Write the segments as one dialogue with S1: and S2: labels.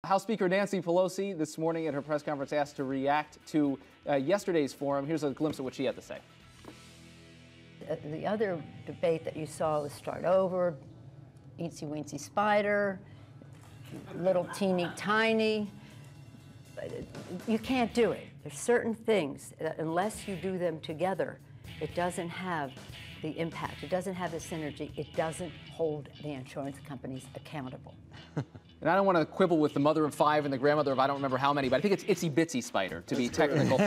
S1: House Speaker Nancy Pelosi this morning at her press conference asked to react to yesterday's forum. Here's a glimpse of what she had to say.
S2: The other debate that you saw was start over, eensy weensy spider, little teeny tiny. You can't do it. There's certain things that unless you do them together, it doesn't have the impact, it doesn't have the synergy, it doesn't hold the insurance companies accountable.
S1: And I don't want to quibble with the mother of five and the grandmother of I don't remember how many, but I think it's Itsy Bitsy Spider, to be technical.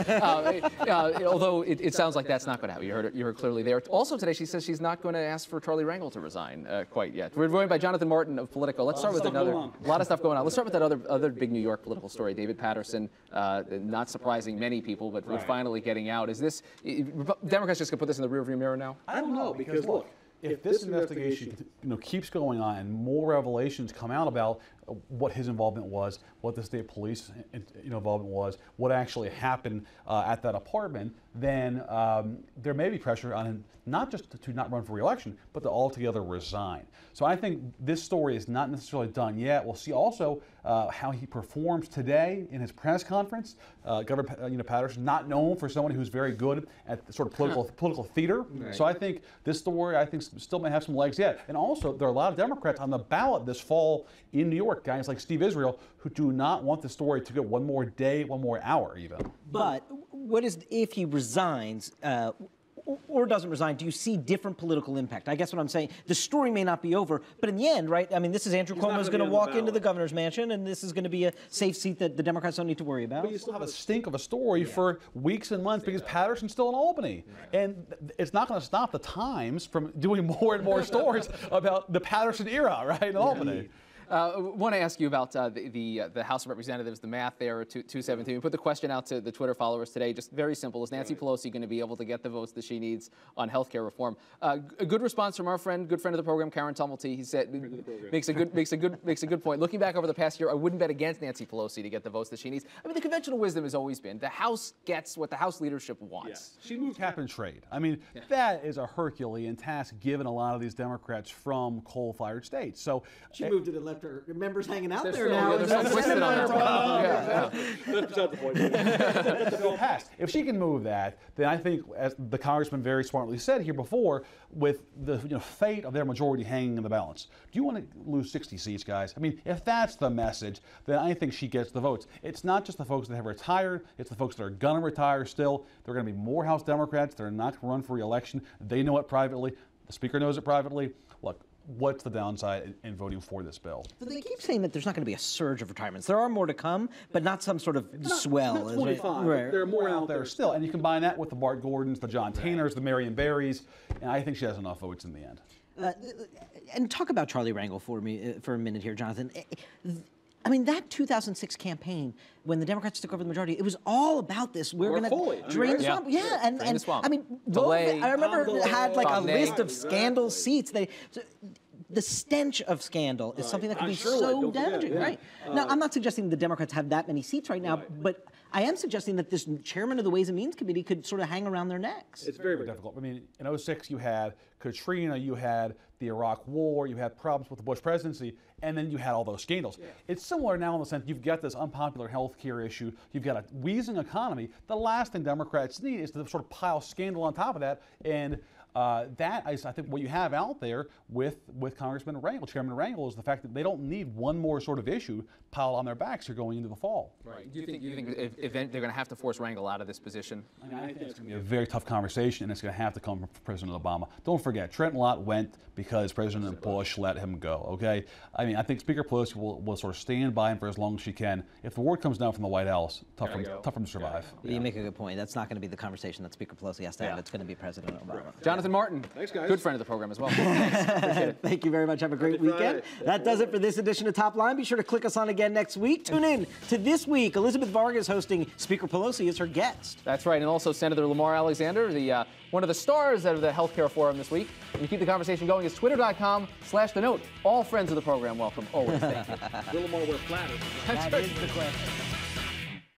S1: Although it sounds like that's not going to happen. You heard clearly there. Also today, she says she's not going to ask for Charlie Rangel to resign quite yet. We're joined by Jonathan Martin of Politico. Let's start with a lot of stuff going on. Let's start with that other big New York political story. David Patterson, not surprising many people, but we're finally getting out. Is this, Democrats just going to put this in the rearview mirror now?
S3: I don't know, because look, if this investigation keeps going on and more revelations come out about what his involvement was, what the state police involvement was, what actually happened at that apartment, then there may be pressure on him not just to not run for re-election, but to altogether resign. So I think this story is not necessarily done yet. We'll see also how he performs today in his press conference. Governor Patterson, not known for someone who's very good at sort of political theater. Right. So I think this story, still may have some legs yet. And also, there are a lot of Democrats on the ballot this fall in New York, guys like Steve Israel, who do not want the story to go one more day, one more hour even.
S4: But what is, if he resigns, or doesn't resign, do you see different political impact? I guess what I'm saying, the story may not be over, but in the end, right, I mean, this is Andrew Cuomo's going to walk into the governor's mansion, and this is going to be a safe seat that the Democrats don't need to worry about.
S3: But you still have a stink of a story for weeks and months because Patterson's still in Albany. Right. And it's not going to stop the Times from doing more and more stories about the Patterson era, right, in Albany.
S1: I want to ask you about the House of Representatives, the math there at 217. We put the question out to the Twitter followers today, just very simple. Is Nancy Pelosi going to be able to get the votes that she needs on health care reform? A good response from our good friend of the program, Karen Tumulty. He said, makes a good point. Looking back over the past year, I wouldn't bet against Nancy Pelosi to get the votes that she needs. I mean, the conventional wisdom has always been the House gets what the House leadership wants.
S3: Yeah. She moved cap and trade. I mean, that is a Herculean task given a lot of these Democrats from coal-fired states. So
S5: she moved it and left her members hanging out there
S1: now.
S5: That's
S3: beside the point. The bill passed. If she can move that, then I think, as the congressman very smartly said here before, with the fate of their majority hanging in the balance, do you want to lose 60 seats, guys? I mean, if that's the message, then I think she gets the votes. It's not just the folks that have retired, it's the folks that are going to retire still. There are going to be more House Democrats that are not going to run for re-election. They know it privately. The Speaker knows it privately. Look, what's the downside in voting for this bill?
S4: So they keep saying that there's not going to be a surge of retirements. There are more to come, but not some sort of swell.
S3: Not 25. Right. There are more out there still. And you combine that with the Bart Gordons, the John Tainers, the Marion Barrys, and I think she has enough votes in the end.
S4: And talk about Charlie Rangel for me for a minute here, Jonathan. I mean, that 2006 campaign, when the Democrats took over the majority, it was all about this. We're going to drain the swamp. Yeah, and
S1: the swamp.
S4: I mean, I remember it had like a list of scandal seats. The stench of scandal is something that can be so damaging, right? Now, I'm not suggesting the Democrats have that many seats right now, but I am suggesting that this chairman of the Ways and Means Committee could sort of hang around their necks.
S3: It's very, very difficult. I mean, in 06, you had Katrina, you had the Iraq War, you had problems with the Bush presidency, and then you had all those scandals. Yeah. It's similar now in the sense you've got this unpopular health care issue, you've got a wheezing economy. The last thing Democrats need is to sort of pile scandal on top of that, and that is, I think, what you have out there with Congressman Rangel, Chairman Rangel, is the fact that they don't need one more sort of issue piled on their backs here going into the fall.
S1: Right. Do you think if they're going to have to force Rangel out of this position?
S3: I think it's going to be a very tough conversation, and it's going to have to come from President Obama. Don't forget, Trent Lott went because President Bush let him go, okay? I mean, I think Speaker Pelosi will sort of stand by him for as long as she can. If the word comes down from the White House, tough for him to survive.
S4: You make a good point. That's not going to be the conversation that Speaker Pelosi has to have. It's going to be President Obama.
S1: Jonathan Martin,
S3: thanks, guys.
S1: Good friend of the program as well. Thanks. Appreciate it.
S4: Thank you very much. Have a great weekend. That does it for this edition of Top Line. Be sure to click us on again next week. Tune in to This Week. Elizabeth Vargas hosting Speaker Pelosi as her guest.
S1: That's right. And also Senator Lamar Alexander, one of the stars of the healthcare forum this week. And you keep the conversation going is twitter.com/The Note. All friends of the program welcome. Always. Thank you.
S3: Will Lamar wear platters?
S4: That is the question.